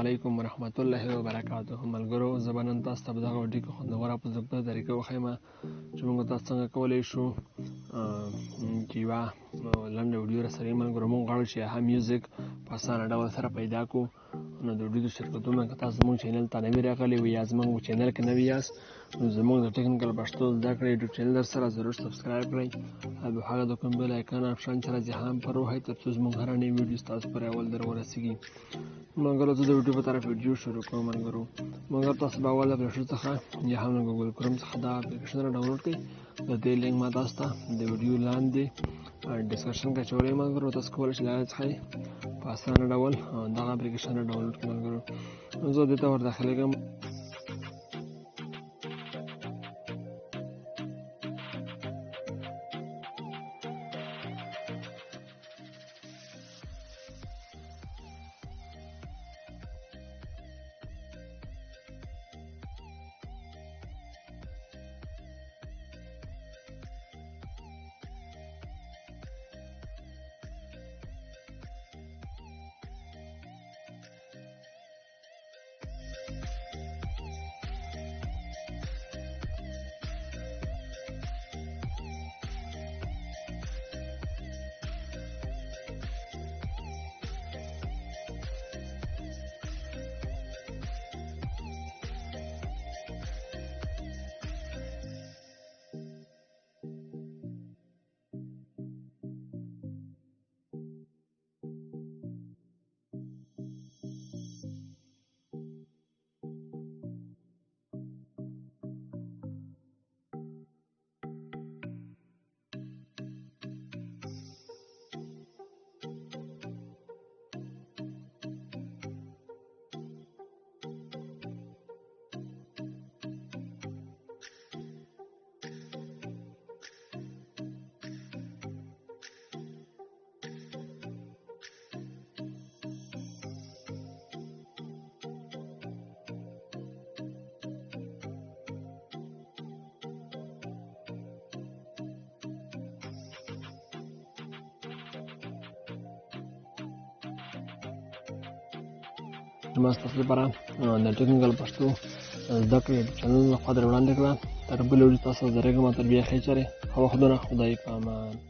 علیکم ورحمت الله وبرکاته. ملګرو زه به نن تاسو ته په دغه ویډیو کې خوندوره په زړه طریقه وښیم چې موږ تاسو څنګه کولی شو چې یوه لنډه ویډیو رسوي. ملګرو موږ غواړو چې هغه میوزک په اسانه ډول سره پیدا کړو. نو د ویډیو د شرکتونو که تاسو زموږ چینل ته نوي راغلي وي یا زموږ چینل کې نوي یاست نو زموږ د ټېکنیکل پشتو زده کړې یوټیوب چینل در سره ضرور سبسکرایب کړئ او هغه د کوم بیل آیکن آپشن چې راځي هم پر ووهئ تر څو زموږ هره نوې ویډیو ستاسو پورې اول در ورسېږي. ملګرو زه د ویډیو په طرف ویډیو شروع کوم. ملګرو تاسو به اول د پلېسټور څخه یا هم له ګوګل کروم څخه دا اپلیکیشن را ډاونلوډ کړئ. د دې لینک ما تاسو ته د ویډیو لاندې ډسکشن کې اچولی. ملګرو تاسو کولی شئ له هغې څخه په اسانه ډول دغه اپلیکیشن را ډاونلوډ کړئ. ملګرو زه دې ته ور داخلېږم. زما ستاسو لپاره د ټېکنیکل پشتو زده کړې یوټیوب چینل لخوا در وړاندې کړه. تر بلې وروسته تاسو درېږم تر بیا ښې چارې ښه وختونه. خدای په امان.